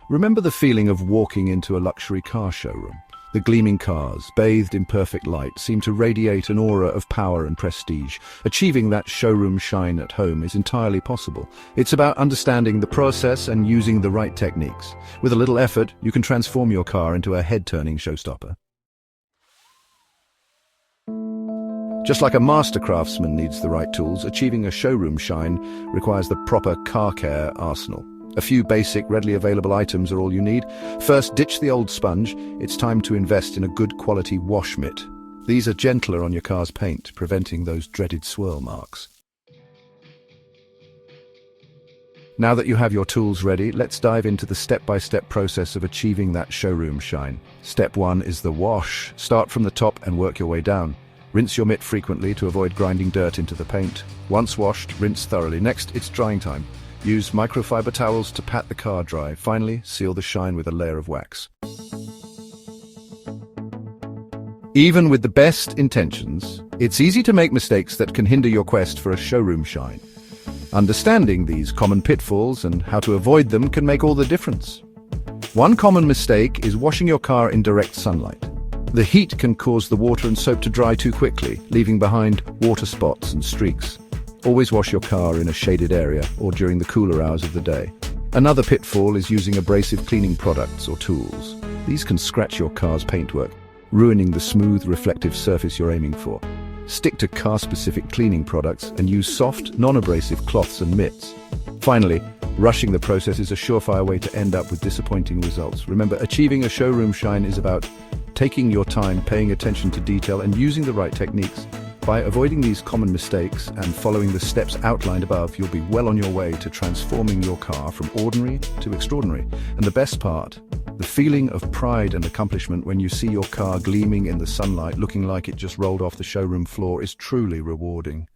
Remember the feeling of walking into a luxury car showroom? The gleaming cars, bathed in perfect light, seem to radiate an aura of power and prestige. Achieving that showroom shine at home is entirely possible. It's about understanding the process and using the right techniques. With a little effort, you can transform your car into a head-turning showstopper. Just like a master craftsman needs the right tools, achieving a showroom shine requires the proper car care arsenal. A few basic, readily available items are all you need. First, ditch the old sponge. It's time to invest in a good quality wash mitt. These are gentler on your car's paint, preventing those dreaded swirl marks. Now that you have your tools ready, let's dive into the step-by-step process of achieving that showroom shine. Step 1 is the wash. Start from the top and work your way down. Rinse your mitt frequently to avoid grinding dirt into the paint. Once washed, rinse thoroughly. Next, it's drying time. Use microfiber towels to pat the car dry. Finally, seal the shine with a layer of wax. Even with the best intentions, it's easy to make mistakes that can hinder your quest for a showroom shine. Understanding these common pitfalls and how to avoid them can make all the difference. One common mistake is washing your car in direct sunlight. The heat can cause the water and soap to dry too quickly, leaving behind water spots and streaks. Always wash your car in a shaded area or during the cooler hours of the day. Another pitfall is using abrasive cleaning products or tools. These can scratch your car's paintwork, ruining the smooth, reflective surface you're aiming for. Stick to car-specific cleaning products and use soft, non-abrasive cloths and mitts. Finally, rushing the process is a surefire way to end up with disappointing results. Remember, achieving a showroom shine is about taking your time, paying attention to detail, and using the right techniques. By avoiding these common mistakes and following the steps outlined above, you'll be well on your way to transforming your car from ordinary to extraordinary. And the best part, the feeling of pride and accomplishment when you see your car gleaming in the sunlight, looking like it just rolled off the showroom floor, is truly rewarding.